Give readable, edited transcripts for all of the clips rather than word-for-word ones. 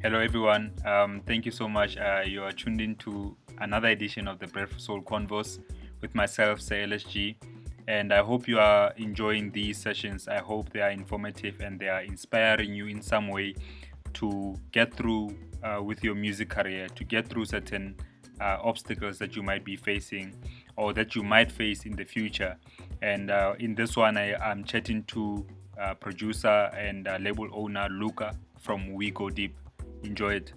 Hello, everyone. Thank you so much. You are tuned into another edition of the Bread4Soul CONVOS with myself, Sir LSG. And I hope you are enjoying these sessions. I hope they are informative and they are inspiring you in some way to get through with your music career, to get through certain obstacles that you might be facing or that you might face in the future. And in this one, I am chatting to producer and label owner Luka from We Go Deep. Enjoy it.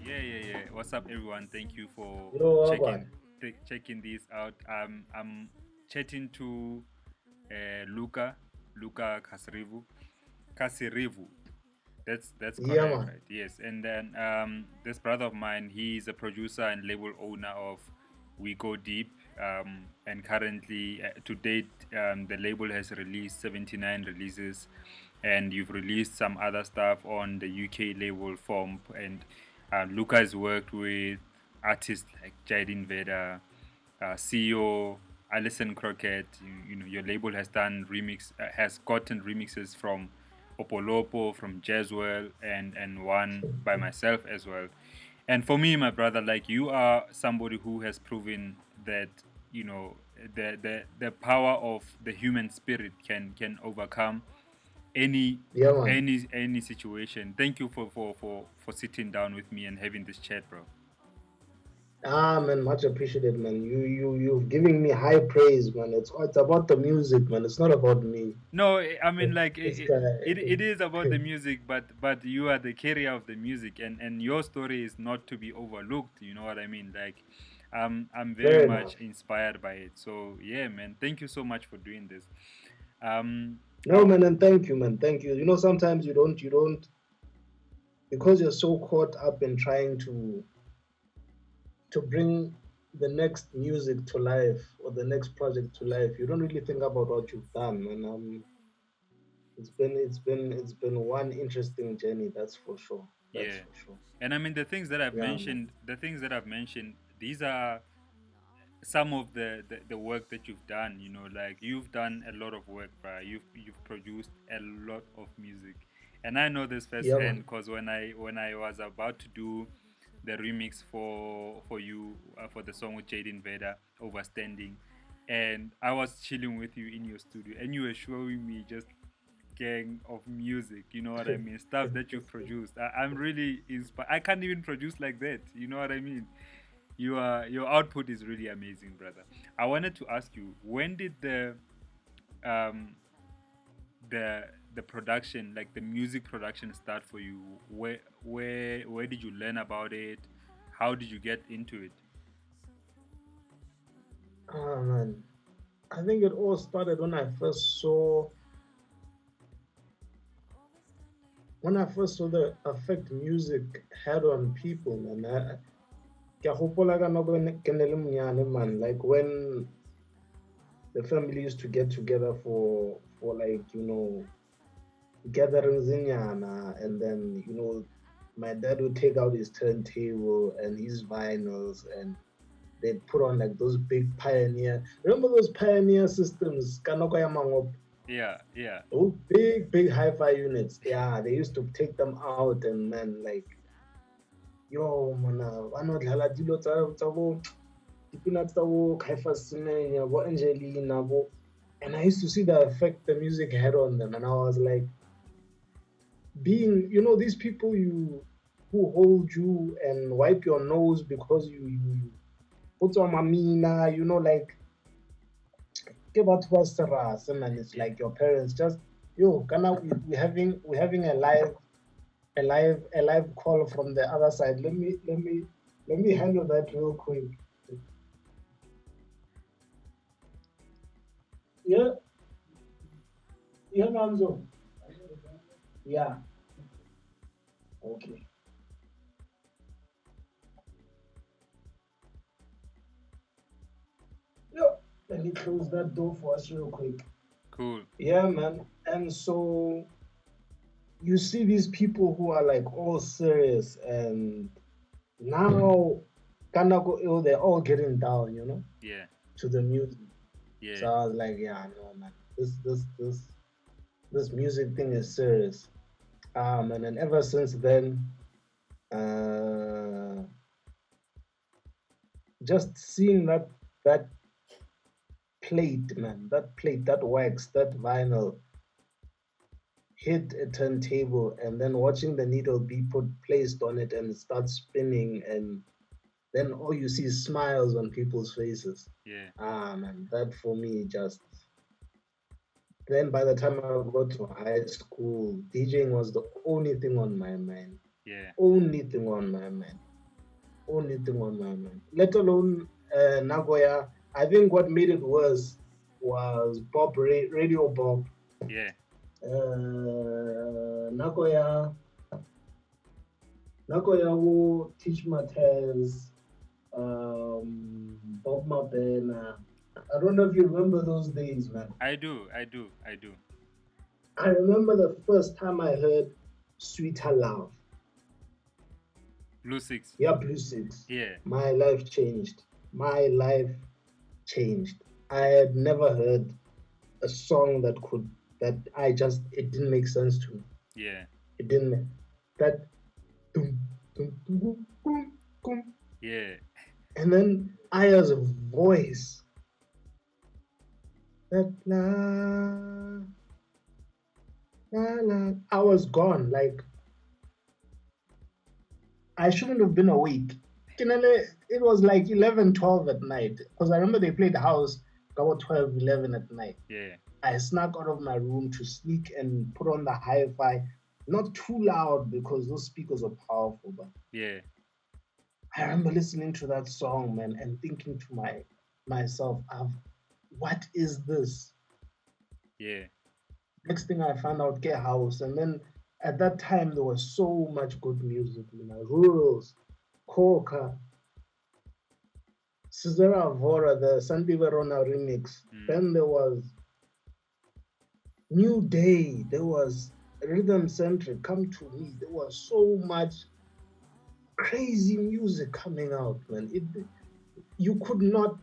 Yeah. What's up, everyone? Thank you for Yo, checking Wagwan. checking this out. I'm chatting to Luka Kasirivu. That's Yeah, correct, man. right? Yes. And then this brother of mine, he's a producer and label owner of We Go Deep. And currently, to date, the label has released 79 releases, and you've released some other stuff on the UK label Form. And Luca has worked with artists like Jaden Veda, CEO, Alison Crockett. You know, your label has done has gotten remixes from Opolopo, from Jazzwell, and one by myself as well. And for me, my brother, like, you are somebody who has proven that, you know, the power of the human spirit can overcome any Yeah, man. any situation. Thank you for sitting down with me and having this chat, bro. Ah, man, much appreciated, man. You've given me high praise, man. It's about the music, man. It's not about me. No, I mean, like, This guy. it is about the music, but you are the carrier of the music, and your story is not to be overlooked. You know what I mean? Like, I'm very Fair enough. much inspired by it. So yeah, man, thank you so much for doing this. Um, No, man, and thank you, man. Thank you. Sometimes you don't, because you're so caught up in trying to bring the next music to life or the next project to life. You don't really think about what you've done, and it's been one interesting journey. That's for sure. That's yeah, for sure. and I mean, Yeah, man. the things that I've mentioned, these are some of the work that you've done. You know, like, you've done a lot of work, bro. You've produced a lot of music, and I know this Yeah, firsthand man. because when I was about to do the remix for you for the song with Jaden Veda, Overstanding, and I was chilling with you in your studio, and you were showing me just gang of music. You know what I mean? Stuff that you've produced. I'm really inspired. I can't even produce like that. You know what I mean? Your output is really amazing, brother. I wanted to ask you, when did um the production, like the music production, start for you? Where did you learn about it? How did you get into it? Ah, man. I think it all started when I first saw the effect music had on people, man. Ke a gopola ka nako ke ne le monyane, man. Like when the family used to get together for like gatherings in Yana, and then my dad would take out his turntable and his vinyls, and they'd put on like those big Pioneer. Remember those Pioneer systems? Kanoko ya Mangop? Yeah. Those big hi-fi units. Yeah, they used to take them out, and man, like, yo, mana, ano dlala dilo tsa bo dipina tsa bo Caiphus Semenya, bo Angelina, bo, and I used to see the effect the music had on them, and I was like, being, these people who hold you and wipe your nose because you put on mamina, like, ke batho ba serase, man. It's Yeah. like your parents just, yo, kana we having a live call from the other side. Let me handle that real quick. Yeah, yeah, Manzo. Yeah. Okay. Yo, let me close that door for us real quick. Cool. Yeah, man. And so you see these people who are like all serious, and now Kanako ill, they're all getting down, Yeah. to the music. Yeah. So I was like, yeah, no, man, this music thing is serious. And then ever since then, uh, just seeing that plate, man, that plate, that wax, that vinyl hit a turntable, and then watching the needle be put placed on it and start spinning, and then all you see is smiles on people's faces. Yeah. Man, that for me just. Then by the time I got to high school, DJing was the only thing on my mind. Yeah. Only thing on my mind. Only thing on my mind. Let alone Nagoya. I think what made it worse was Radio Bob. Yeah. Nagoya, Nagoya will teach Matez, Bob Mabena. I don't know if you remember those days, man. I do. I do. I do. I remember the first time I heard Sweeter Love. Blue Six. Yeah, Blue Six. Yeah. My life changed. My life changed. I had never heard a song that it didn't make sense to me. Yeah. It didn't that dum, dum, dum, dum, dum. Yeah. And then Aya's voice, that la, I was gone. Like I shouldn't have been awake. It was like 11, 12 at night. Because I remember they played house about 12, 11 at night. Yeah. I snuck out of my room to sneak and put on the hi-fi. Not too loud because those speakers are powerful, but Yeah. I remember listening to that song, man, and thinking to myself, what is this? Yeah. Next thing I found out, get house. And then at that time there was so much good music, Rurals, Coca, Cesara Vora, the Santi Verona remix. Mm. Then there was New Day, there was Rhythm Centric, Come to Me. There was so much crazy music coming out, man. You could not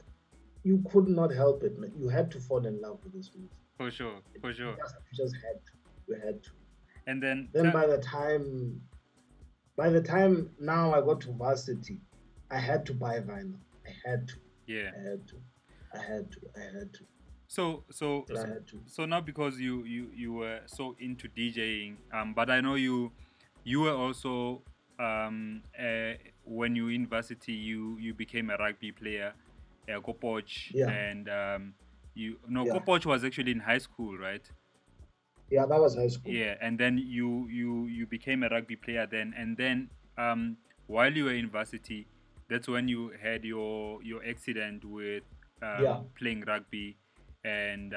you could not help it, man. You had to fall in love with this music. For sure. For You sure. just had to. You had to. And then Then by the time now I got to varsity, I had to buy vinyl. I had to. yeah. I had to. I had to. I had to. So so I so, had to. so now because you were so into DJing, but I know you were also when you were in varsity you became a rugby player, Kopoch, Yeah. and Yeah. Kopoch was actually in high school, right? Yeah, that was high school. Yeah, and then you became a rugby player then, and then while you were in varsity, that's when you had your accident with Yeah. playing rugby, and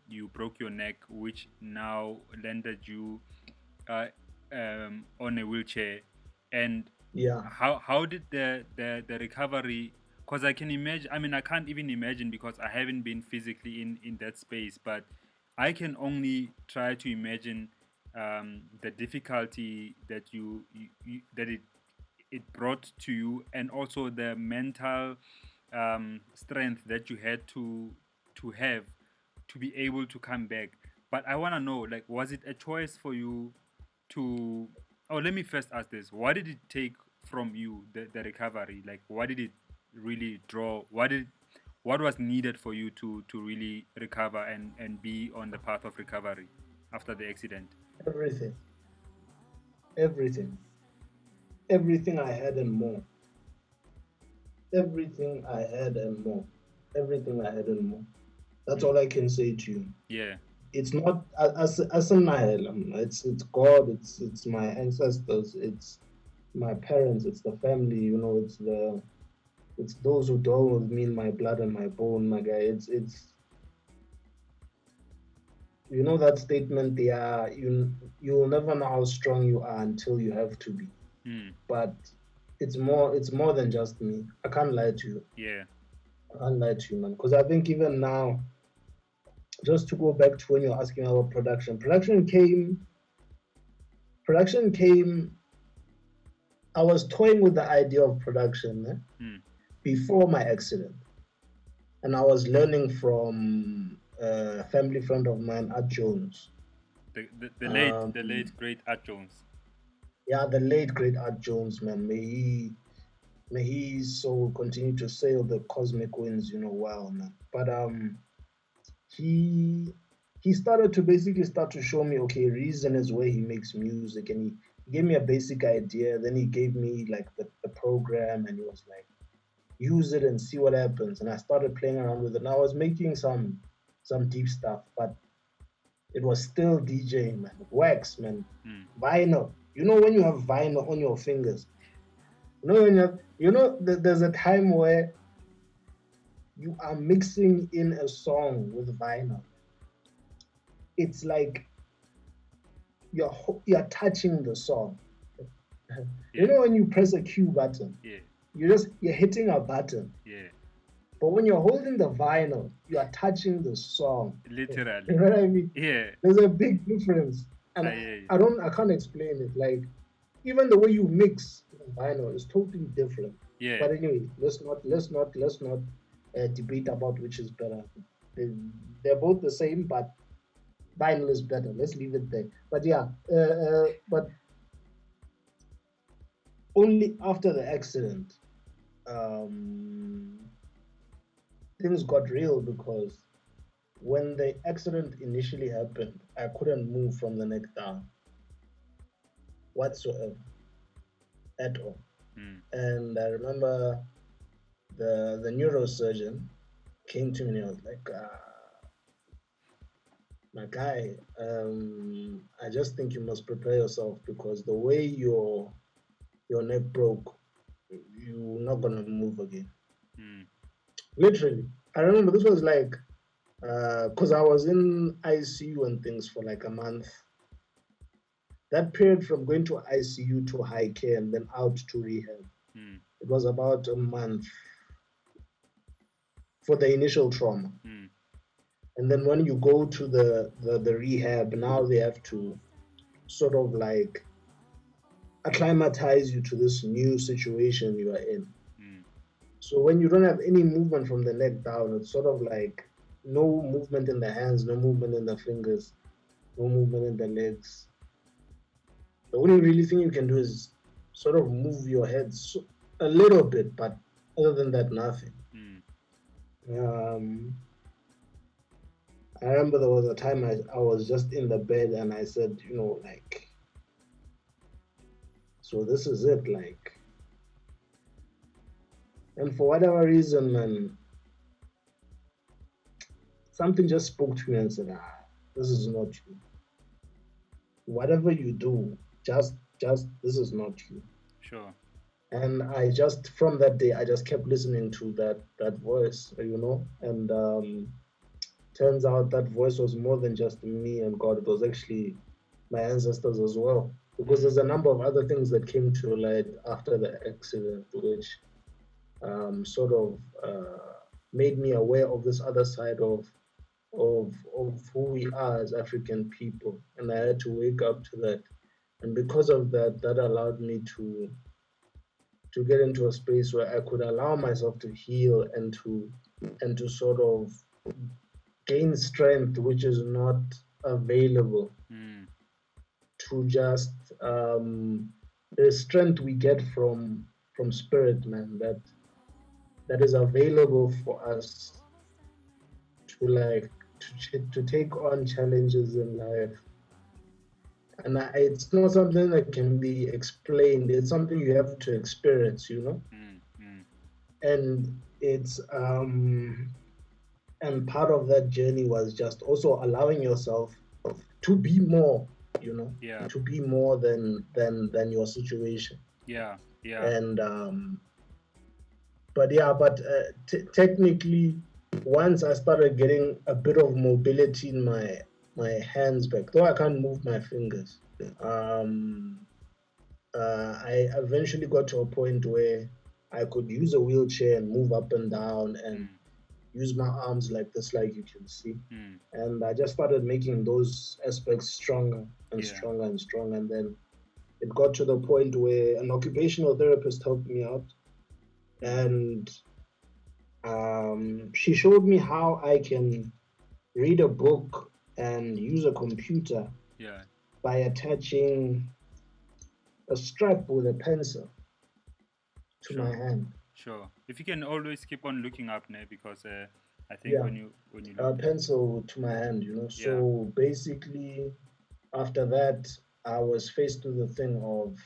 you broke your neck, which now landed you uh, on a wheelchair. And Yeah. how did the recovery? Because I can imagine. I mean, I can't even imagine because I haven't been physically in that space, but I can only try to imagine the difficulty that that it brought to you, and also the mental strength that you had to have to be able to come back. But I want to know, like, was it a choice for you to? Oh, let me first ask this: what did it take from you, the recovery? Like, what did it really draw? What was needed for you to really recover and be on the path of recovery after the accident? Everything. Everything. Everything I had and more. Everything I had and more. Everything I had and more. That's all I can say to you. Yeah. It's not as an it's God, it's my ancestors, it's my parents, it's the family, it's those who dwell with me in my blood and my bone, my guy. You know that statement, yeah, you'll never know how strong you are until you have to be. Mm. But it's more than just me. I can't lie to you. Yeah. I can't lie to you, man. Because I think even now, just to go back to when you're asking about production, production came. I was toying with the idea of production Mm. before my accident, and I was learning from a family friend of mine at Jones. The late great Art Jones. Yeah, the late great Art Jones, man. May his soul continue to sail the cosmic winds, well, man. But he he started to basically start to show me, okay, Reason is where he makes music, and he gave me a basic idea. Then he gave me like the program, and he was like, use it and see what happens. And I started playing around with it. And I was making some deep stuff, but it was still DJing, man. Wax, man. Mm. Vinyl. You know when you have vinyl on your fingers. There's a time where you are mixing in a song with vinyl. It's like you're touching the song. You Yeah. know when you press a Q button, Yeah. you're hitting a button. Yeah. But when you're holding the vinyl, you are touching the song. You Literally. know what I mean? Yeah. There's a big difference, and I hear you. I can't explain it. Like even the way you mix vinyl is totally different. Yeah. But anyway, let's not debate about which is better. They, they're both the same, but vinyl is better. Let's leave it there. But yeah, but only after the accident, um, things got real because when the accident initially happened, I couldn't move from the neck down whatsoever at all. Mm. And I remember the neurosurgeon came to me and he was like, my guy, I just think you must prepare yourself because the way your neck broke, you're not gonna move again. Mm. Literally. I remember this was like because I was in ICU and things for like a month. That period from going to ICU to high care and then out to rehab, Mm. it was about a month for the initial trauma. Mm. And then when you go to the rehab, now they have to sort of like acclimatize you to this new situation you are in. Mm. So when you don't have any movement from the neck down, it's sort of like no movement in the hands, no movement in the fingers, no movement in the legs. The only really thing you can do is sort of move your head a little bit, but other than that, nothing. Mm. Um, I remember there was a time I was just in the bed and I said, like, so this is it, like. And for whatever reason, man, something just spoke to me and said, this is not you. Whatever you do, just this is not you. Sure. And I just from that day I just kept listening to that voice, and turns out that voice was more than just me and God. It was actually my ancestors as well, because Mm. there's a number of other things that came to light after the accident, which sort of made me aware of this other side of who we are as African people, and I had to wake up to that. And because of that, that allowed me to get into a space where I could allow myself to heal and to sort of gain strength, which is not available Mm. to just the strength we get from spirit, man. That is available for us to like to take on challenges in life. And it's not something that can be explained. It's something you have to experience. Mm. Mm. And it's and part of that journey was just also allowing yourself to be more, Yeah. to be more than your situation. Yeah. Yeah. And technically, once I started getting a bit of mobility in my hands back, though I can't move my fingers. Um, I eventually got to a point where I could use a wheelchair and move up and down and Mm. use my arms like this, like you can see. Mm. And I just started making those aspects stronger and Yeah. stronger and stronger. And then it got to the point where an occupational therapist helped me out. Mm. And she showed me how I can read a book and use a computer Yeah. by attaching a strap with a pencil to my Sure. hand. Sure. If you can always keep on looking up now, because I think Yeah, when you a look there. pencil to my hand, Yeah. So basically, after that, I was faced with the thing of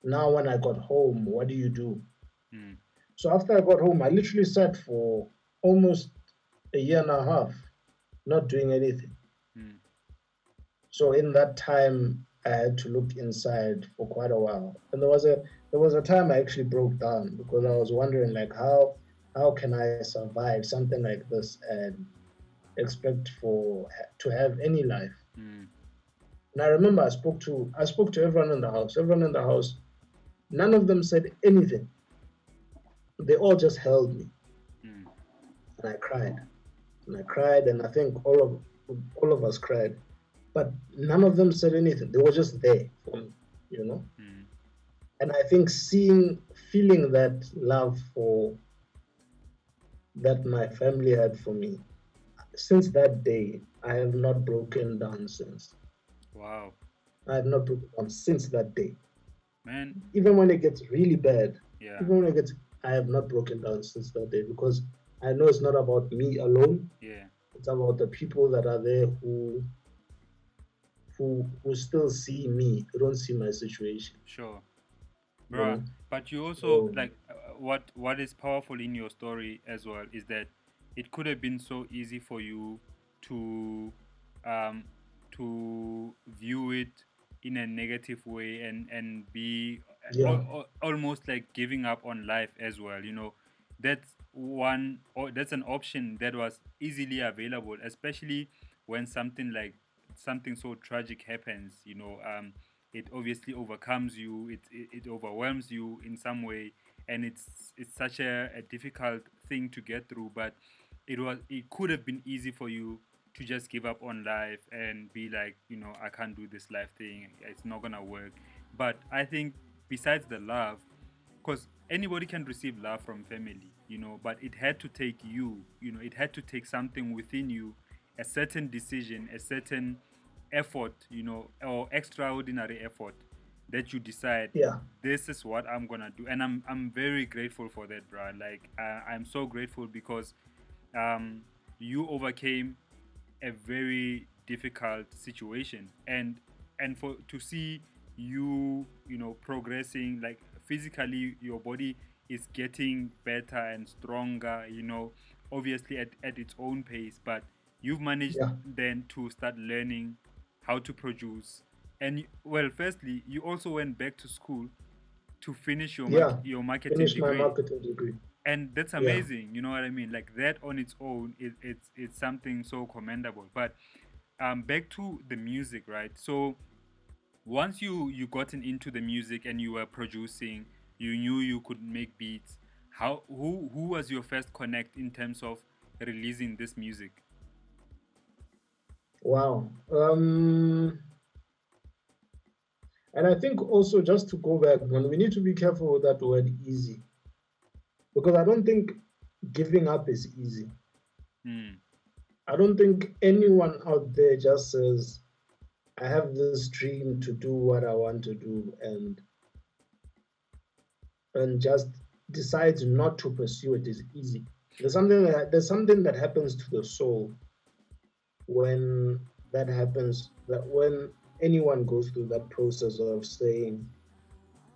now when I got home, what do you do? Mm. So after I got home, I literally sat for almost a year and a half not doing anything. Mm. So in that time, I had to look inside for quite a while, and there was a time I actually broke down because I Mm. was wondering like how can I survive something like this and expect to have any life. Mm. And I remember I spoke to everyone in the house. Everyone in the house, none of them said anything. They all just held me, Mm. and I cried, and I cried, and I think all of us cried, but none of them said anything. They were just there for me, you know. Mm. And I think feeling that love for that my family had for me, since that day, I have not broken down since. Wow. I have not broken down since that day. Man. Even when it gets really bad, Yeah. even when it gets, I have not broken down since that day because I know it's not about me alone. Yeah. It's about the people that are there who still see me, who don't see my situation. Sure. You Bruh, know. but you also So like what is powerful in your story as well is that it could have been so easy for you to um to view it in a negative way and be yeah, almost like giving up on life as well, that's one, or that's an option that was easily available, especially when something so tragic happens, it obviously overcomes you, it overwhelms you in some way, and it's such a difficult thing to get through. But it could have been easy for you to just give up on life and be like, I can't do this life thing, it's not gonna work. But I think, besides the love, because anybody can receive love from family, but it had to take it had to take something within you, a certain decision, a certain effort, or extraordinary effort, that you decide, yeah, this is what I'm gonna do. And I'm very grateful for that, bro. Like, I'm so grateful because um you overcame a very difficult situation, and for to see you progressing, like, physically, your body is getting better and stronger, obviously at its own pace, but you've managed yeah, then to start learning how to produce. And, well, firstly, you also went back to school to finish yeah. your marketing Finish my degree, marketing degree. and that's Yeah. amazing. You know what I mean? Like, that on its own, it's something so commendable. But back to the music, right? So once you gotten into the music and you were producing, you knew you could make beats. Who was your first connect in terms of releasing this music? Wow. And I think also just to go back, man, we need to be careful with that word easy because I don't think giving up is easy. Hmm. I don't think anyone out there just says, I have this dream to do what I want to do and just decides not to pursue it is easy. There's something that happens to the soul when that happens, that when anyone goes through that process of saying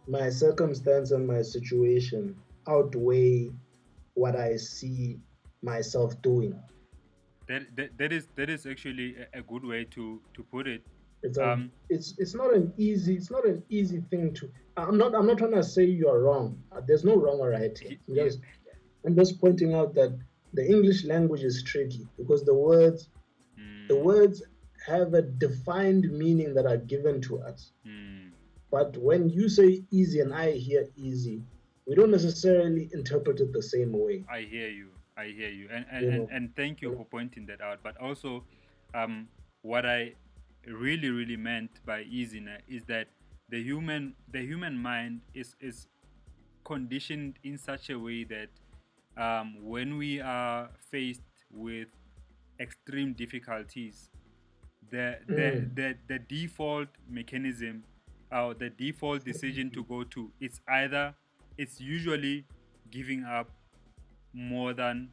my circumstance and my situation outweigh what I see myself doing. That is actually a good way to put it. It's a Um, it's not an easy thing to. I'm not trying to say you're wrong. There's no wrong or right here. he, I'm yeah, just I'm just pointing out that the English language is tricky because the words The words have a defined meaning that are given to us. But when you say easy and I hear easy, we don't necessarily interpret it the same way. I hear you. I hear you. You know, And thank you for pointing that out. But also, what I really meant by easiness is that the human mind is conditioned in such a way that when we are faced with extreme difficulties, the default mechanism or the default decision to go to, it's usually giving up more than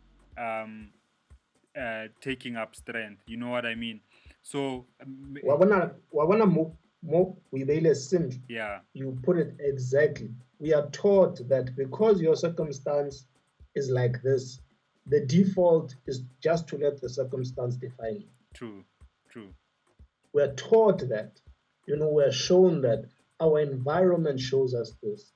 taking up strength. You know what I mean? So yeah, you put it exactly. We are taught that because your circumstance is like this, the default is just to let the circumstance define you. True. We're taught that, we're shown that, our environment shows us this.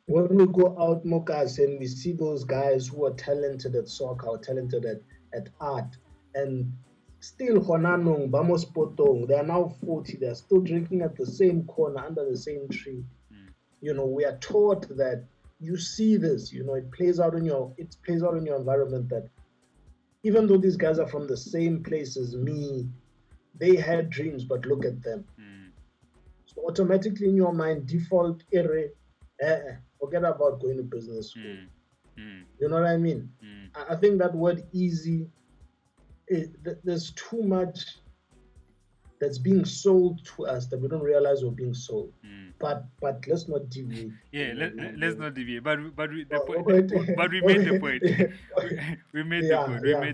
When we go out, Mokas, and we see those guys who are talented at soccer or talented at art, and still Honanong, Bamos Potong, they are now 40, they're still drinking at the same corner under the same tree. We are taught that you see this, it plays out in your environment, that even though these guys are from the same place as me, they had dreams, but look at them. So automatically in your mind, default error, forget about going to business school. You know what I mean? I think that word easy, there's too much that's being sold to us that we don't realize we're being sold. But let's not deviate. Yeah, let's not deviate. But we made the point. We made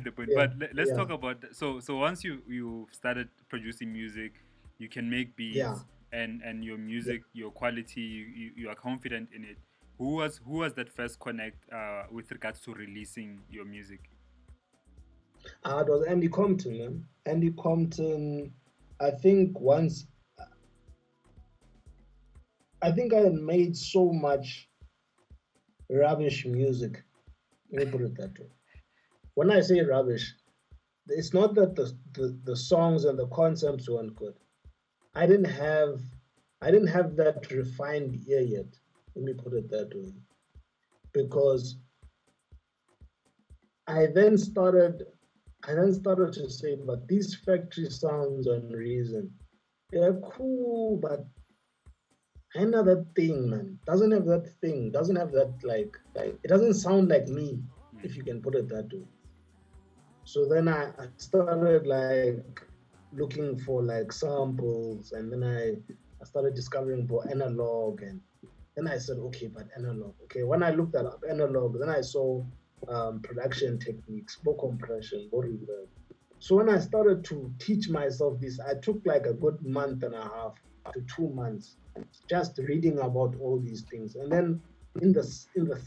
the point. But let's talk about so once you started producing music, you can make beats, and your music, your quality, you are confident in it. Who was that first connect with regards to releasing your music? It was Andy Compton, man. Andy Compton, I think I had made so much rubbish music. Let me put it that way. When I say rubbish, it's not that the songs and the concepts weren't good. I didn't have that refined ear yet. Let me put it that way. Because I then started to say, but these factory sounds on Reason, they're cool, but another thing, man, doesn't have that thing, doesn't have that like it doesn't sound like me, if you can put it that way. So then I started like looking for like samples, and then I started discovering about analog, and then I said, okay, but analog. Okay, when I looked that up, analog, then I saw production techniques, more compression, more reverb. So when I started to teach myself this, I took like a good month and a half to 2 months just reading about all these things. And then in the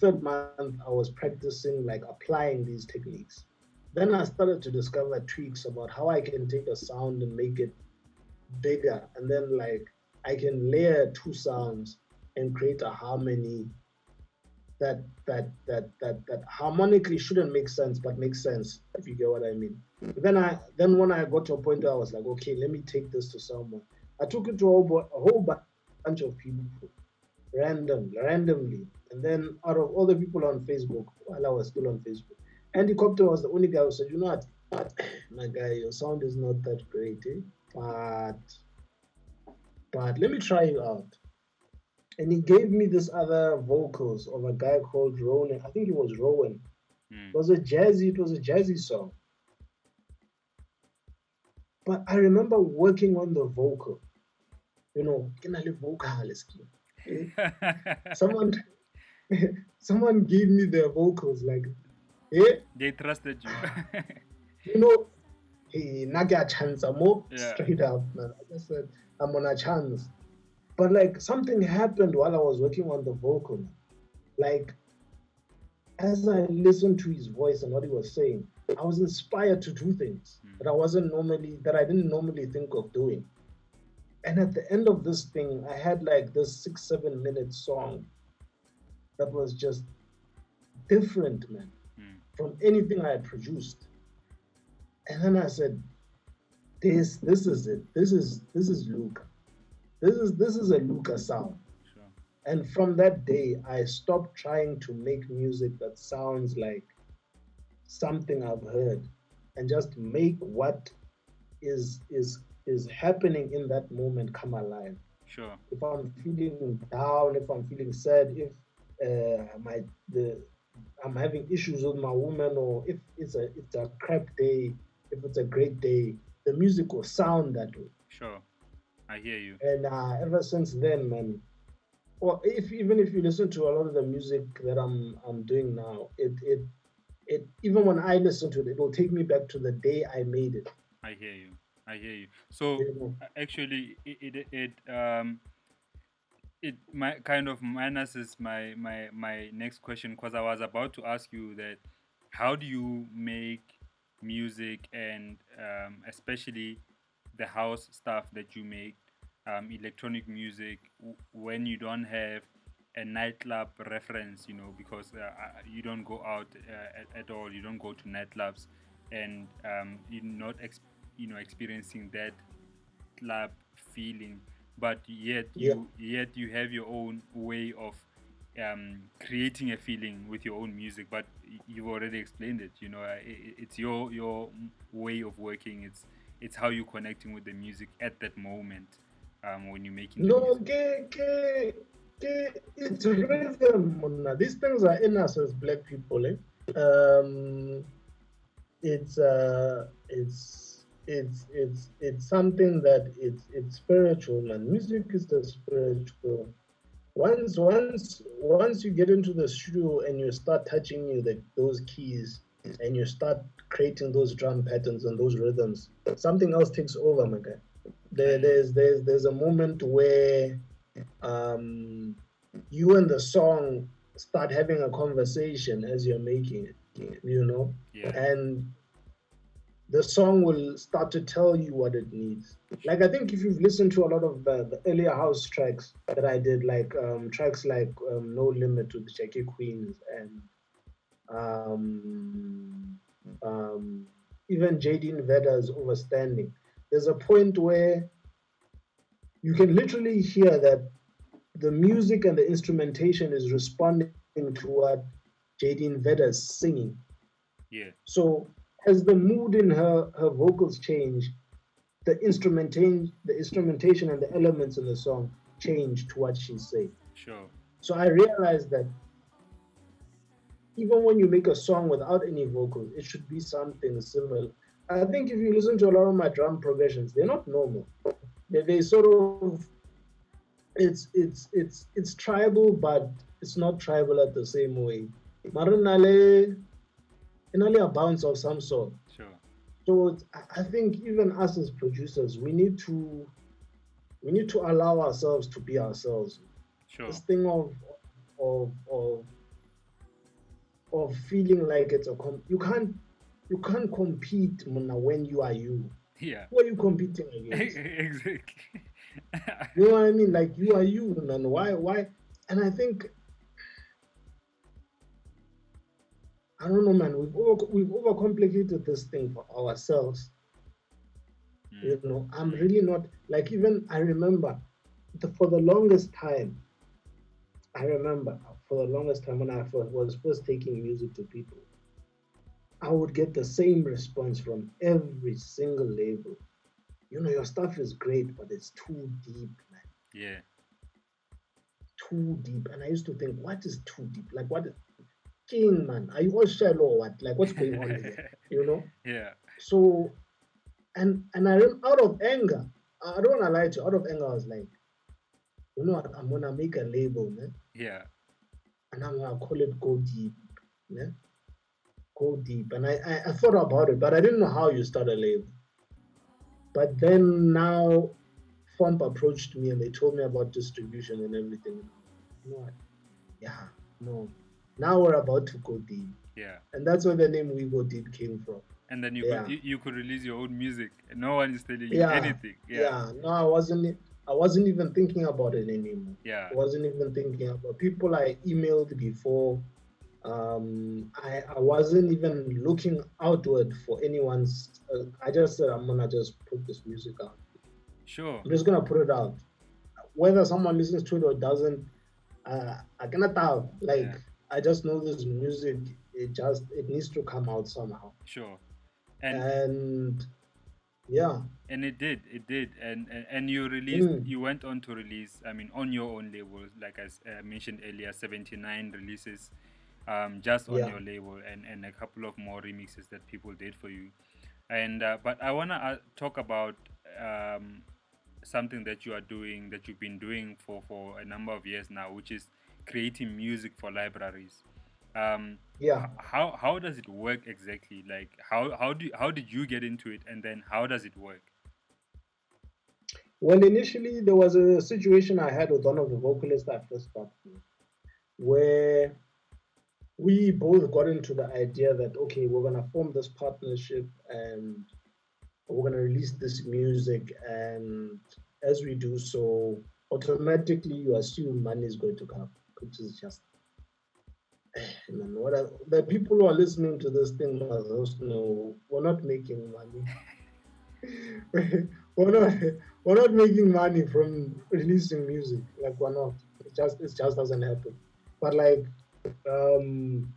third month, I was practicing, like applying these techniques. Then I started to discover tweaks about how I can take a sound and make it bigger. And then like I can layer 2 sounds and create a harmony that harmonically shouldn't make sense, but makes sense, if you get what I mean. Then when I got to a point where I was like, okay, let me take this to someone. I took it to a whole bunch of people, randomly. And then out of all the people on Facebook, while I was still on Facebook, Andy Compton was the only guy who said, you know what, my guy, your sound is not that great, but let me try you out. And he gave me this other vocals of a guy called Rowan. I think it was Rowan. It was a jazzy song. But I remember working on the vocal. Someone gave me their vocals, like, they trusted you. Hey, naga chance more straight up, man. I just said I'm on a chance. But like something happened while I was working on the vocal. Like as I listened to his voice and what he was saying, I was inspired to do things that I didn't normally think of doing. And at the end of this thing, I had like this 6-7 minute song that was just different, man, from anything I had produced. And then I said, This is it. This is Luka. This is a Luka sound. Sure. And from that day, I stopped trying to make music that sounds like something I've heard, and just make what is happening in that moment come alive. Sure. If I'm feeling down, if I'm feeling sad, if my the I'm having issues with my woman, or if it's a crap day, if it's a great day, the music will sound that way. Sure. I hear you. And ever since then, man, or if even if you listen to a lot of the music that I'm doing now, it even when I listen to it, it will take me back to the day I made it. I hear you. I hear you. So You know? actually, it my kind of minuses my next question, because I was about to ask you that how do you make music, and especially the house stuff that you make, electronic music, when you don't have a nightclub reference, because you don't go out at all, you don't go to nightclubs, and you're not experiencing that club feeling, but yet Yeah. you have your own way of creating a feeling with your own music. But you've already explained it. It's your way of working. It's how you're connecting with the music at that moment, when you're making the No, music. it's rhythm, Mona. These things are in us as black people, eh? Um, it's something that it's spiritual, man. Music is a spiritual. Once you get into the studio and you start touching those keys, and you start creating those drum patterns and those rhythms, something else takes over, my guy. There's a moment where um, you and the song start having a conversation as you're making it. Yeah. And the song will start to tell you what it needs. Like, I think if you've listened to a lot of the earlier house tracks that I did, like tracks like No Limit with Jackie Queens, and um, um, even Jadine Veda's Overstanding, there's a point where you can literally hear that the music and the instrumentation is responding to what Jadine Veda's singing. Yeah. So as the mood in her vocals change, the instrumentation and the elements in the song change to what she's saying. Sure. So I realized that even when you make a song without any vocals, it should be something similar. I think if you listen to a lot of my drum progressions, they're not normal. They sort of it's tribal, but it's not tribal at the same way. Marinale inale a bounce of some sort. Sure. So I think even us as producers, we need to allow ourselves to be ourselves. Sure. This thing of of of feeling like you can't compete, Mona, when you are you. Yeah. Who are you competing against? Exactly. You know what I mean? Like, you are you, and why? And I think, I don't know, man. We've overcomplicated this thing for ourselves. I'm really not like, even I remember for the longest time. I remember for the longest time when I was first taking music to people, I would get the same response from every single label. Your stuff is great, but it's too deep, man. Yeah. Too deep. And I used to think, what is too deep? Like, what is king, man? Are you all shallow or what? Like, what's going on here? Yeah. So, and out of anger, I don't want to lie to you, out of anger, I was like, you know what? I'm gonna make a label, man, Yeah. and I'm gonna call it Go Deep, man. Go Deep. And I thought about it, but I didn't know how you start a label. But then now, Fomp approached me and they told me about distribution and everything. You know what? Yeah, no. Now we're about to go deep. Yeah. And that's where the name We Go Deep came from. And then Yeah. you could release your own music. No one is telling you Yeah. anything. Yeah. No, I wasn't even thinking about it anymore. Yeah. I wasn't even thinking about people I emailed before. I wasn't even looking outward for anyone's. I just said I'm gonna just put this music out. Sure. I'm just gonna put it out. Whether someone listens to it or doesn't, I cannot tell. Like Yeah. I just know this music. It needs to come out somehow. Sure. And And yeah, it did, and you released, mm, you went on to release, I mean, on your own label, like I mentioned earlier, 79 releases, just on yeah, your label, and a couple of more remixes that people did for you. And but I want to talk about um, something that you are doing, that you've been doing for a number of years now, which is creating music for libraries. yeah. How does it work exactly? Like how did you get into it, and then how does it work? Well, initially there was a situation I had with one of the vocalists I first started with, where we both got into the idea that okay, we're gonna form this partnership and we're gonna release this music, and as we do so, automatically you assume money is going to come, which is just man, the people who are listening to this thing must also know we're not making money. we're not we're not making money from releasing music. Like we're not. It just doesn't happen. But like um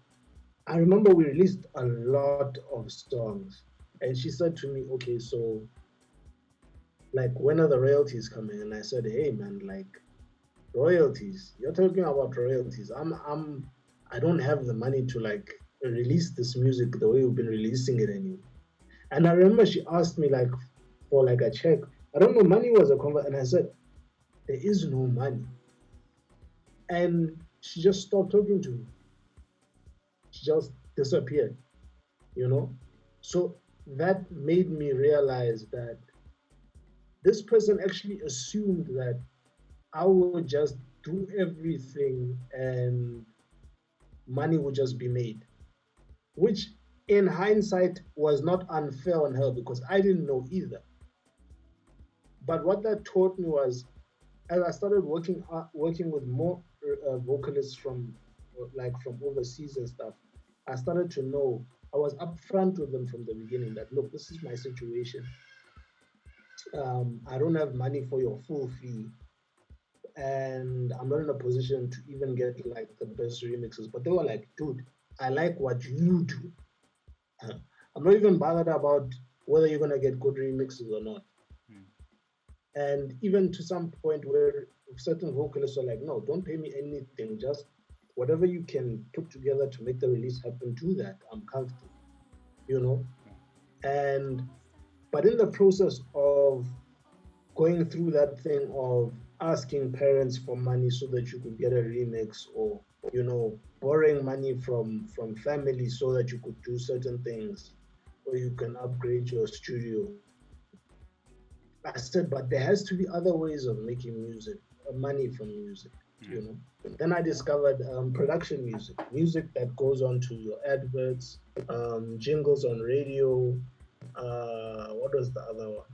I remember we released a lot of songs, and she said to me, "Okay, so like when are the royalties coming?" And I said, "Hey, man, like royalties? You're talking about royalties. I don't have the money to like release this music the way we've been releasing it anymore." And I remember she asked me like for like a check. I don't know, money was a convert, and I said, "There is no money." And she just stopped talking to me. She just disappeared, you know? So that made me realize that this person actually assumed that I would just do everything and money would just be made, which in hindsight was not unfair on her because I didn't know either. But what that taught me was as I started working with more vocalists from like from overseas and stuff, I started to know. I was upfront with them from the beginning that look, this is my situation. I don't have money for your full fee, and I'm not in a position to even get like the best remixes. But they were like, dude, I like what you do. I'm not even bothered about whether you're gonna get good remixes or not. Hmm. And even to some point where certain vocalists are like, no, don't pay me anything, just whatever you can put together to make the release happen, do that. I'm comfortable, you know? And but in the process of going through that thing of asking parents for money so that you could get a remix, or borrowing money from family so that you could do certain things, or you can upgrade your studio, I said, but there has to be other ways of making music, money from music, Hmm. you know. Then I discovered production music, music that goes onto your adverts, jingles on radio. What was the other one?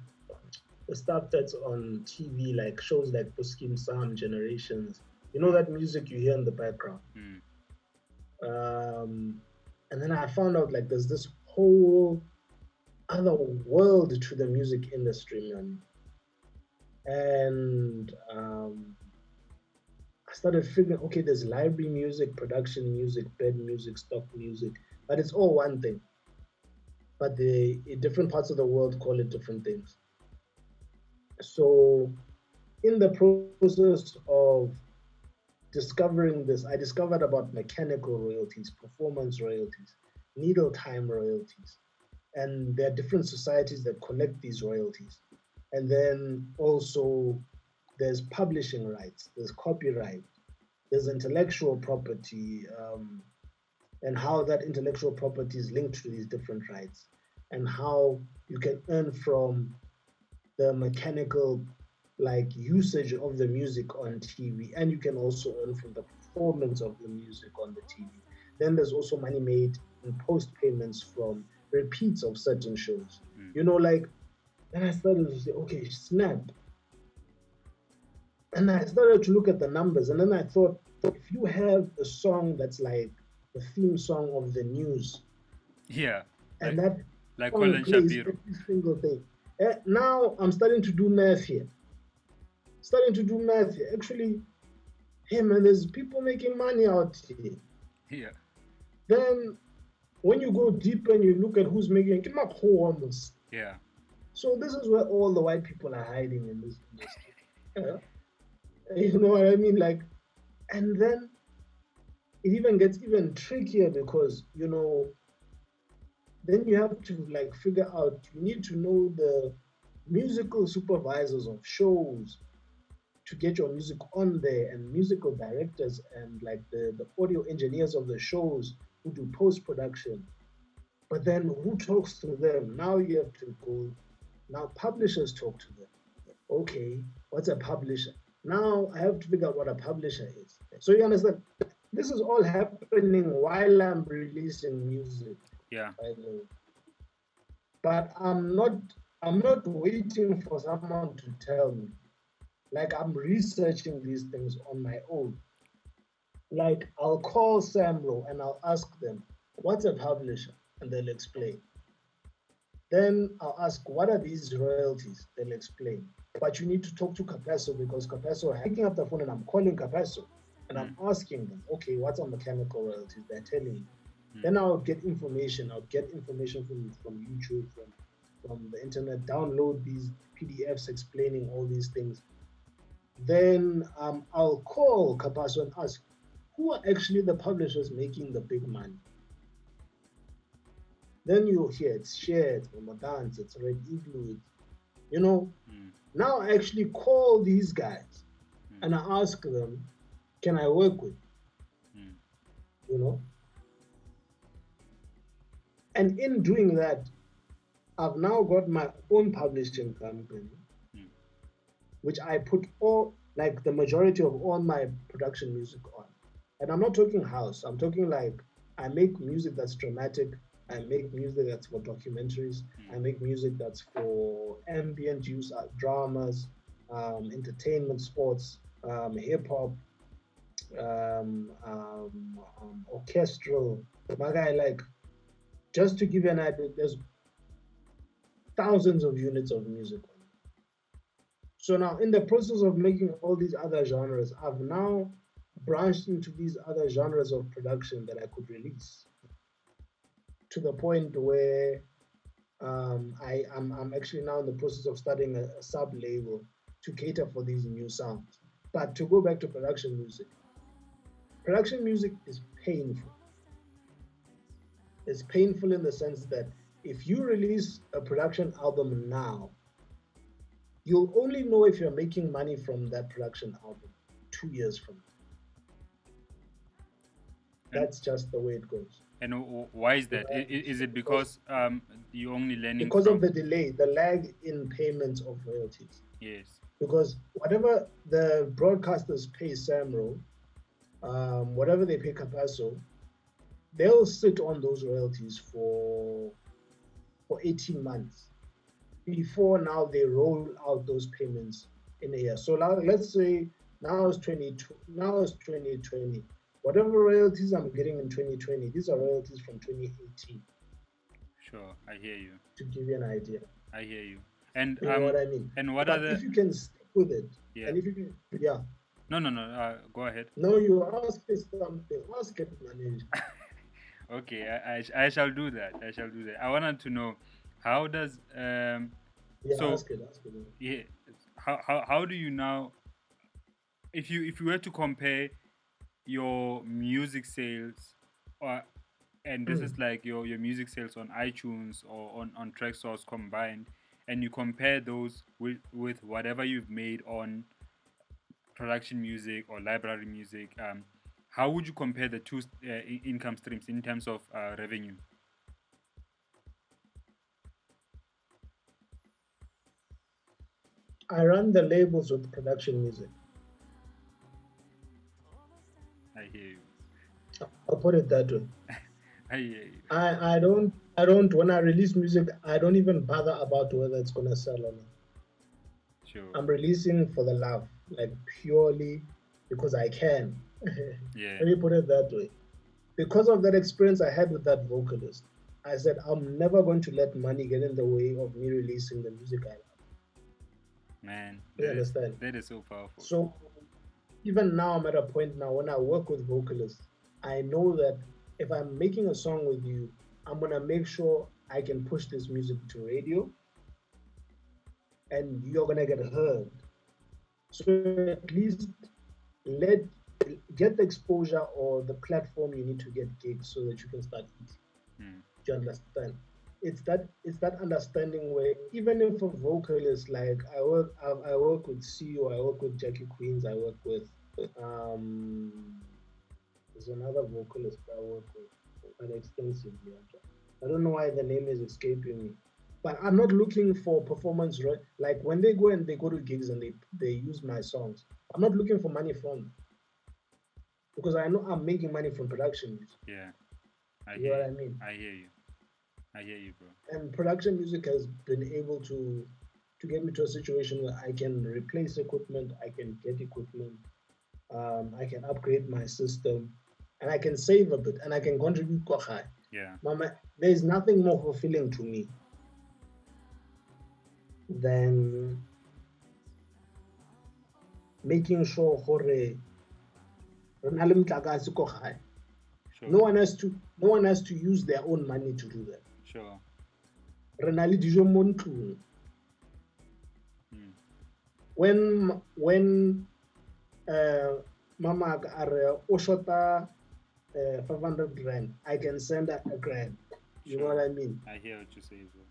The stuff that's on TV, like shows like Puskim Sam Generations. You know Hmm. that music you hear in the background. Hmm. Um, and then I found out like there's this whole other world to the music industry, man. And I started figuring, okay, there's library music, production music, bed music, stock music, but it's all one thing. But the in different parts of the world call it different things. So in the process of discovering this, I discovered about mechanical royalties, performance royalties, needle time royalties, and there are different societies that collect these royalties. And then also there's publishing rights, there's copyright, there's intellectual property, and how that intellectual property is linked to these different rights, and how you can earn from the mechanical like usage of the music on TV, and you can also earn from the performance of the music on the TV. Then there's also money made in post payments from repeats of certain shows. Hmm. Like then I started to say, okay, snap. And I started to look at the numbers, and then I thought, if you have a song that's like the theme song of the news, Yeah, and like that song Colin plays Shapiro. every single thing. Now I'm starting to do math here. Starting to do math here. Actually, hey man, there's people making money out here. Yeah, Then when you go deeper and you look at who's making, get my almost. yeah, So this is where all the white people are hiding in this industry. Yeah. You know what I mean? Like, and then it even gets even trickier because then you have to like figure out. You need to know the musical supervisors of shows to get your music on there, and musical directors and like the audio engineers of the shows who do post production. But then who talks to them? Now you have to go. Now publishers talk to them. Okay, what's a publisher? Now I have to figure out what a publisher is. So you understand? This is all happening while I'm releasing music, yeah, by the way. But I'm not waiting for someone to tell me. Like I'm researching these things on my own. Like I'll call Samro and I'll ask them, what's a publisher? And they'll explain. Then I'll ask, what are these royalties? They'll explain. But you need to talk to Capasso because Capasso, picking up the phone and I'm calling Capasso and I'm mm, asking them, okay, what's on mechanical royalties? They're telling me. mm, Then I'll get information. I'll get information from YouTube, from the internet, download these PDFs explaining all these things. Then I'll call Capasso and ask, who are actually the publishers making the big money? Then you hear it's Shared, it's Momadance, it's Red Igloo, you know. mm, Now I actually call these guys mm, and I ask them, can I work with mm, you know? And in doing that, I've now got my own publishing company, mm, which I put all like the majority of all my production music on. And I'm not talking house. I'm talking like I make music that's dramatic. I make music that's for documentaries. mm. I make music that's for ambient use, dramas, entertainment, sports, hip hop, orchestral. My guy, like, just to give you an idea, there's thousands of units of music. So now, in the process of making all these other genres, I've now branched into these other genres of production that I could release to the point where I'm actually now in the process of starting a sub label to cater for these new sounds. But to go back to production music is painful. It's painful in the sense that if you release a production album now, you'll only know if you're making money from that production album 2 years from now. And That's just the way it goes. why is that? Right? Is it Because because you're only learning because of from? the delay, the lag in payments of royalties. Yes. Because whatever the broadcasters pay Samro, whatever they pay Capasso, they'll sit on those royalties for 18 months before now they roll out those payments in a year. So now, let's say now it's 2020. Whatever royalties I'm getting in 2020, these are royalties from 2018. Sure, I hear you. To give you an idea, I hear you. And you know what I mean. what are But the? if you can stick with it, Yeah. and if you can, yeah. No, no, no. Go ahead. No, you ask me something. Ask it, manager. Okay, I shall do that. I shall do that. I wanted to know how does Yeah, so ask it. yeah, how do you now, if you were to compare your music sales, or and this is like your music sales on iTunes or on Tracksource combined, and you compare those with whatever you've made on production music or library music, how would you compare the two income streams in terms of revenue? I run the labels with production music. I hear you. I'll put it that way. I hear you. I don't when I release music, I don't even bother about whether it's gonna sell or not. Sure. I'm releasing for the love, like purely because I can. Yeah. Let me put it that way. because of that experience I had with that vocalist, I said I'm never going to let money get in the way of me releasing the music I love. Man, You understand? that is so powerful. So even now, I'm at a point now when I work with vocalists, I know that if I'm making a song with you, I'm gonna make sure I can push this music to radio and you're gonna get heard. So at least let get the exposure or the platform you need to get gigs so that you can start eating. Mm. Do you understand? It's that understanding where even if a vocalist like I work with CEO, I work with Jackie Queens, I work with um there's another vocalist I work with quite extensively. I don't know why the name is escaping me. But I'm not looking for performance like when they go and they go to gigs and they use my songs. I'm not looking for money from them because I know I'm making money from production music. Yeah, I You know hear what you. I mean? I hear you. I hear you, bro. And production music has been able to get me to a situation where I can replace equipment, I can get equipment, I can upgrade my system, and I can save a bit, and I can contribute quite high. Yeah, Mama, there's nothing more fulfilling to me than making sure hore re na le motlakase ko gae. sure, No one has to use their own money to do that. sure. Re na le dijo mo ntlong. Mm. When mama a re o shota 500 rand, I can send a grand. You know Sure. what I mean? I hear what you say, bro.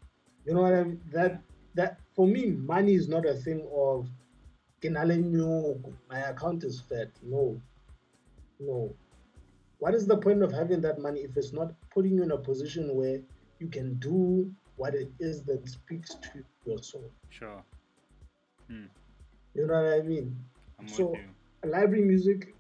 You know what I mean? Yeah. That for me, money is not a thing of my account is fat. No, no. What is the point of having that money if it's not putting you in a position where you can do what it is that speaks to your soul? Sure. Mm. You know what I mean? I'm with So you. library music,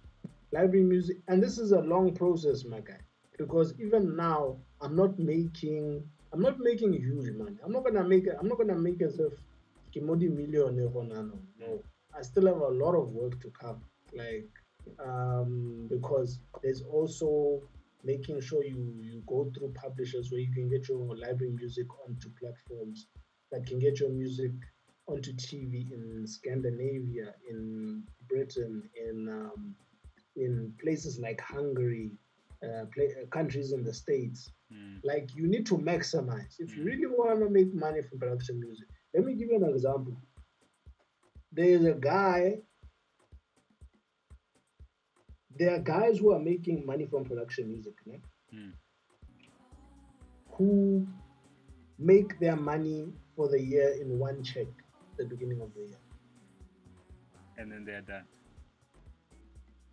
and this is a long process, my guy. Because even now, I'm not making huge money. I'm not gonna make as if Kimodi millionaire. Mm. No, I still have a lot of work to come. Like because there's also making sure you go through publishers where you can get your library music onto platforms that can get your music onto TV in Scandinavia, in Britain, in places like Hungary, countries in the States. Mm. Like you need to maximize if you Mm. really want to make money from production music. Let me give you an example. There's a guy. There are guys who are making money from production music, né? Mm. Who make their money for the year in one check at the beginning of the year. And then they're done.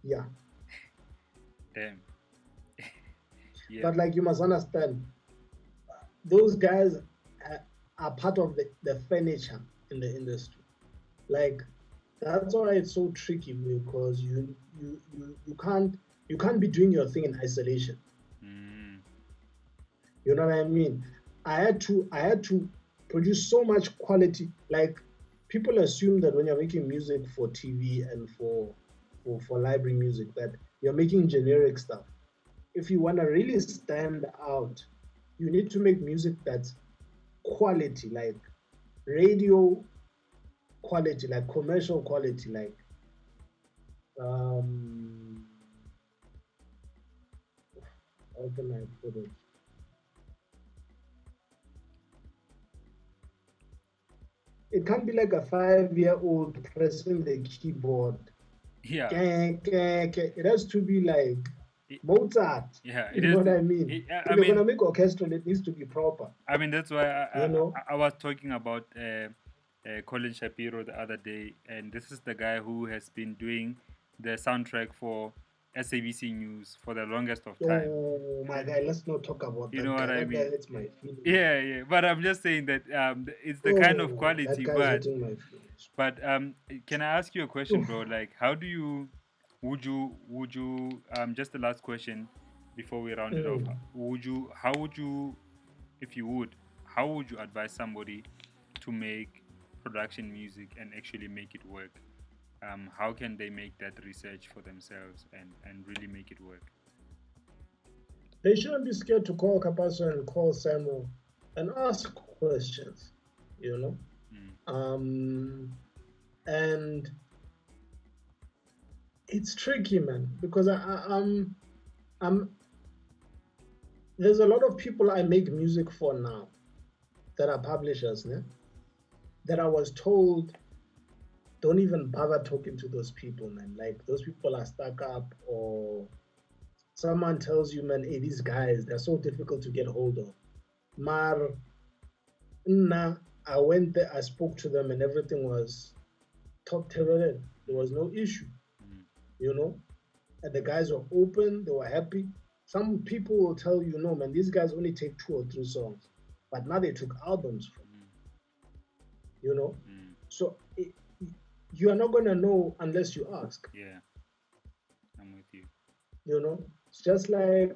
Yeah. Damn. Yeah. But like you must understand, those guys are part of the furniture in the industry. Like that's why it's so tricky because you can't be doing your thing in isolation. Mm. You know what I mean? I had to produce so much quality. Like people assume that when you're making music for TV and for library music that you're making generic stuff. If you want to really stand out, you need to make music that's quality, like radio quality, like commercial quality, like um how can I put it? It can't be like a 5-year-old pressing the keyboard. Yeah. It has to be like It, Mozart. yeah. It You know is. what I mean? I If you're mean, gonna make orchestral, it needs to be proper. I mean that's why You know? I was talking about Colin Shapiro the other day, and this is the guy who has been doing the soundtrack for SABC News for the longest of time. Oh my guy, let's not talk about You that know guy. what I That guy mean? hurts my feelings. Yeah, yeah. But I'm just saying that it's the kind of Oh, that quality, guy's but hurting my feelings. can I ask you a question, Oof. bro? Like, how do you, would you, just the last question before we round it off. Mm. How would you, if you would, how would you advise somebody to make production music and actually make it work? How can they make that research for themselves and really make it work? they shouldn't be scared to call Capasso and call Samuel and ask questions, you know. And it's tricky, man, because I'm there's a lot of people I make music for now that are publishers, né? That I was told don't even bother talking to those people, man. Like those people are stuck up, or someone tells you, man, hey, these guys, they're so difficult to get hold of. Mar, nah, I went there, I spoke to them, and everything was top terrain. There was no issue, you know. And the guys were open, they were happy. Some people will tell you, no, man, these guys only take 2 or 3 songs, but now they took albums from, you know. So you are not gonna know unless you ask. Yeah, I'm with you. You know, it's just like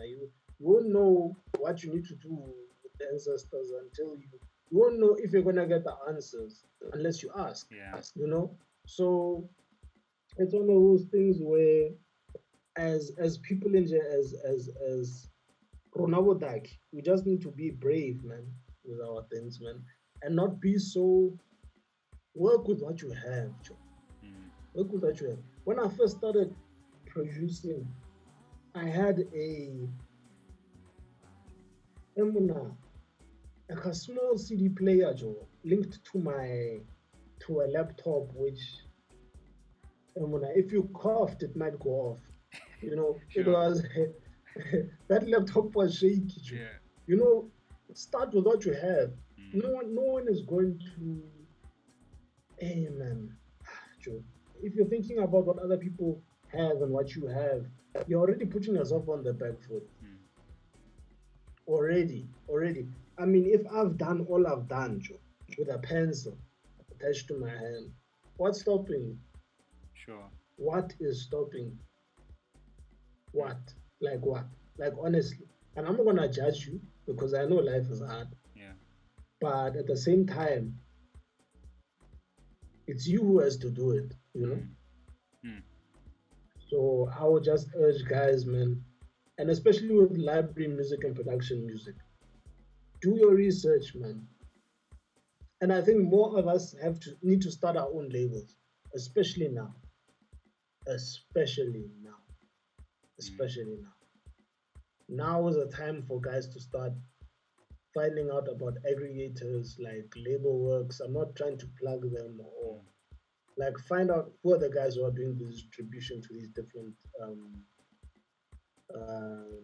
you won't know what you need to do with the ancestors until you won't know if you're gonna get the answers unless you ask. Yeah. You know, so it's one of those things where as people in here, as Ronaldo, we just need to be brave, man, with our things, man, and not be so. Work with what you have, Joe. Work with what you have. When I first started producing, I had like a small CD player, Joe, linked to a laptop, which if you coughed, it might go off. You know, Sure. it was that laptop was shaky, Joe. Yeah. You know, start with what you have. No one is going to. Hey, man, Joe. If you're thinking about what other people have and what you have, you're already putting yourself on the back foot. Already. I mean, if I've done all I've done, Joe, with a pencil attached to my hand, what's stopping? Sure. What is stopping? What? Like what? Like honestly. And I'm not gonna judge you because I know life is hard. Yeah. But at the same time, it's you who has to do it, you know? So I would just urge guys, man, and especially with library music and production music, do your research, man. And I think more of us need to start our own labels, especially now. Especially now. Especially now. Now is a time for guys to start finding out about aggregators like Label Works. I'm not trying to plug them, or like find out who are the guys who are doing the distribution to these different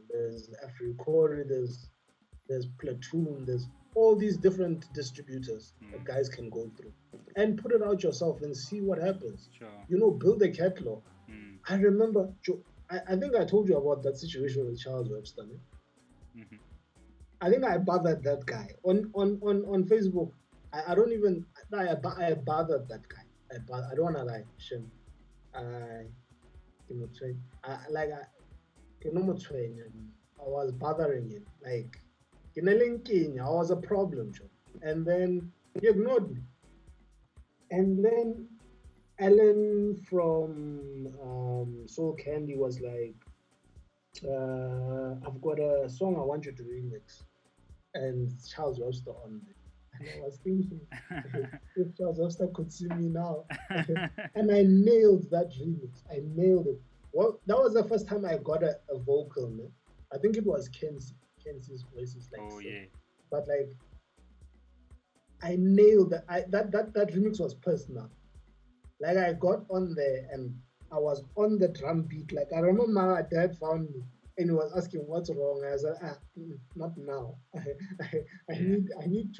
there's Africore, there's Platoon, there's all these different distributors that guys can go through and put it out yourself and see what happens. Sure. You know, build a catalog. I remember, I think I told you about that situation with Charles Webster. I think I bothered that guy on Facebook. I don't even, I bothered that guy. I don't want to lie, Shem. I was bothering him. Like, I was a problem, Joe. And then he ignored me. And then Alan from Soul Candy was like, I've got a song I want you to remix. And Charles Webster on it. And I was thinking, if Charles Webster could see me now. And I nailed that remix. I nailed it. Well, that was the first time I got a vocal, man. I think it was Kenzie's voice is like, oh, yeah. But like, I nailed that. That remix was personal. Like, I got on there and I was on the drum beat. Like, I remember my dad found me and he was asking what's wrong. I was like, not now. I need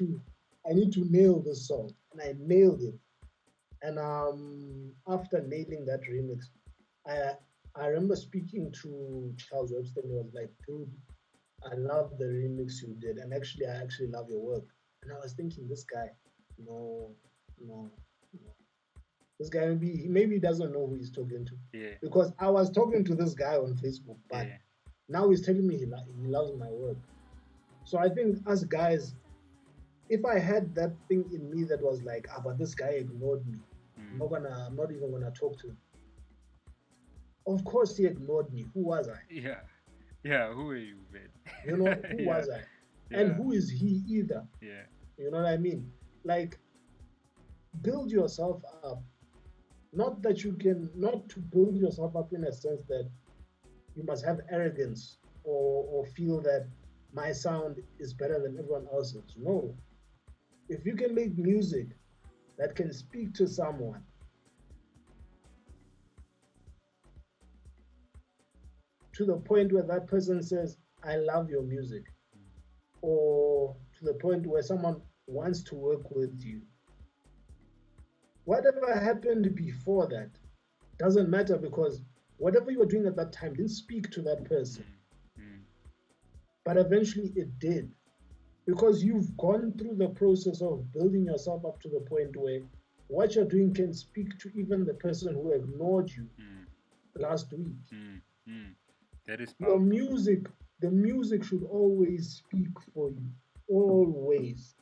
to nail this song, and I nailed it. And after nailing that remix, I remember speaking to Charles Webster and he was like, dude, I love the remix you did, and actually I actually love your work. And I was thinking, this guy, no. This guy maybe he doesn't know who he's talking to. Yeah. Because I was talking to this guy on Facebook, but now he's telling me he loves my work. So I think us guys, if I had that thing in me that was like, but this guy ignored me, I'm not even gonna talk to him. Of course, he ignored me. Who was I? Yeah. Yeah. Who are you, man? Who Yeah. was I? And Yeah. who is he either? Yeah. You know what I mean? Like, build yourself up. Not that you can, not to build yourself up in a sense that you must have arrogance or feel that my sound is better than everyone else's. No. If you can make music that can speak to someone to the point where that person says, I love your music, or to the point where someone wants to work with you, whatever happened before that doesn't matter because whatever you were doing at that time didn't speak to that person. Mm. Mm. But eventually it did because you've gone through the process of building yourself up to the point where what you're doing can speak to even the person who ignored you Mm. last week. Mm. Mm. That is Your powerful. music, the music should always speak for you. Always.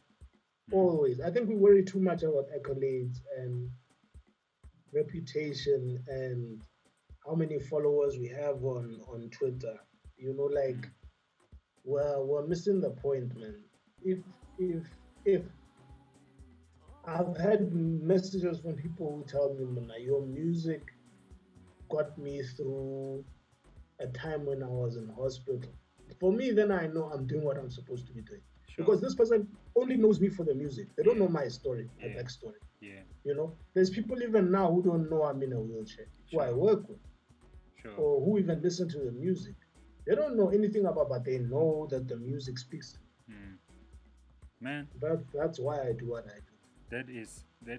Mm. Always. I think we worry too much about accolades and reputation and how many followers we have on Twitter. Like Mm. we're missing the point, man. If if if I've had messages from people who tell me, "Mana, your music got me through a time when I was in hospital." For me, then I know I'm doing what I'm supposed to be doing. Sure. Because this person only knows me for the music. They don't Yeah. know my story, my Yeah. backstory. Yeah. There's people even now who don't know I'm in a wheelchair, who I Sure. work with, Sure. or who even listen to the music. They don't know anything about, but they know that the music speaks. Mm. Man, That's why I do what I do. that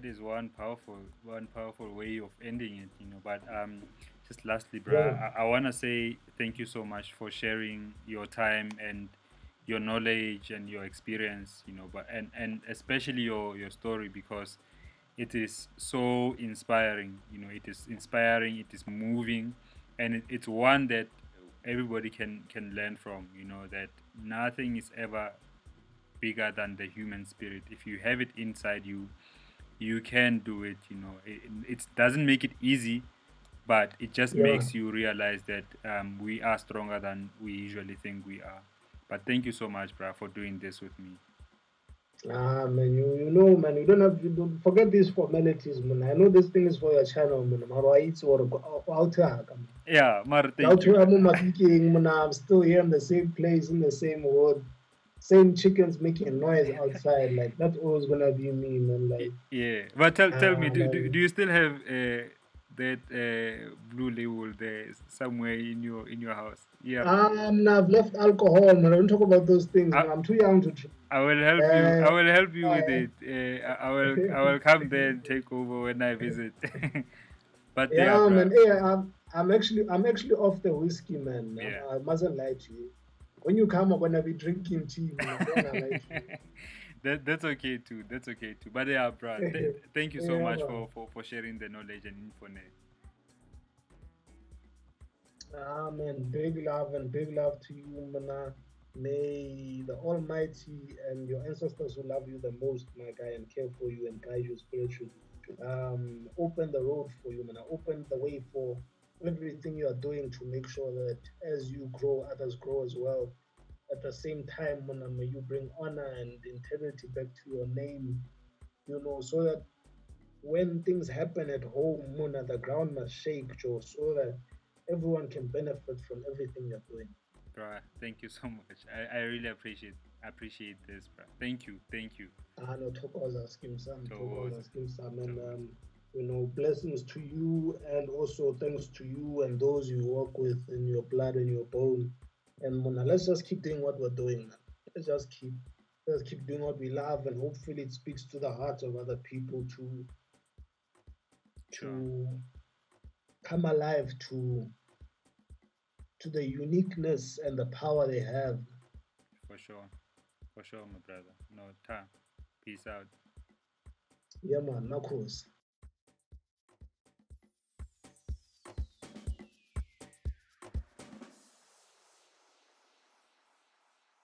is one powerful way of ending it, But just lastly, Yeah, bruh, I wanna say thank you so much for sharing your time and your knowledge and your experience, but and especially your story because it is so inspiring. It is inspiring. It is moving, and it's one that everybody can learn from. That nothing is ever bigger than the human spirit. If you have it inside you, you can do it. It doesn't make it easy, but it just yeah. makes you realize that we are stronger than we usually think we are. But thank you so much, brah, for doing this with me. Man, man, you don't have to forget these formalities, man. I know this thing is for your channel, man. Mara, it's or out here. Yeah, Mar, thank you. I'm still here in the same place, in the same wood, same chickens making noise outside. Like that's always gonna be me, man. Like, Yeah, but tell me, do man. you still have that blue label there somewhere in your house? Yeah, I've left alcohol, man. I don't talk about those things, I, man. I'm too young to. I will help you. Uh, I will help you with uh, it. I will come there and take over when I visit. But yeah, yeah, bruh. man. Hey, I'm actually off the whiskey, man. Yeah. I mustn't lie to you. When you come, I'm gonna be drinking tea, man. I don't wanna lie to That's okay too. That's okay too. But yeah, bruh. you. Thank you so Yeah, much man. for sharing the knowledge and info. Man. Big love to you, man. May the Almighty and your ancestors who love you the most, my guy, and care for you and guide you spiritually, open the road for you, man. Open the way for everything you are doing to make sure that as you grow, others grow as well. At the same time, man, may you bring honor and integrity back to your name, so that when things happen at home, Muna, the ground must shake, Joe, so that everyone can benefit from everything you're doing. Bruh, thank you so much. I really appreciate this, bruh. Thank you. Thank you. No, Tokoza Towards Skim Sam, and towards. blessings to you, and also thanks to you and those you work with in your blood and your bone. And Muna, let's just keep doing what we're doing, man. Let's keep doing what we love, and hopefully it speaks to the hearts of other people Sure. to come alive to the uniqueness and the power they have. For sure. For sure, my brother. No time. Peace out. Yeah, man, Marcos.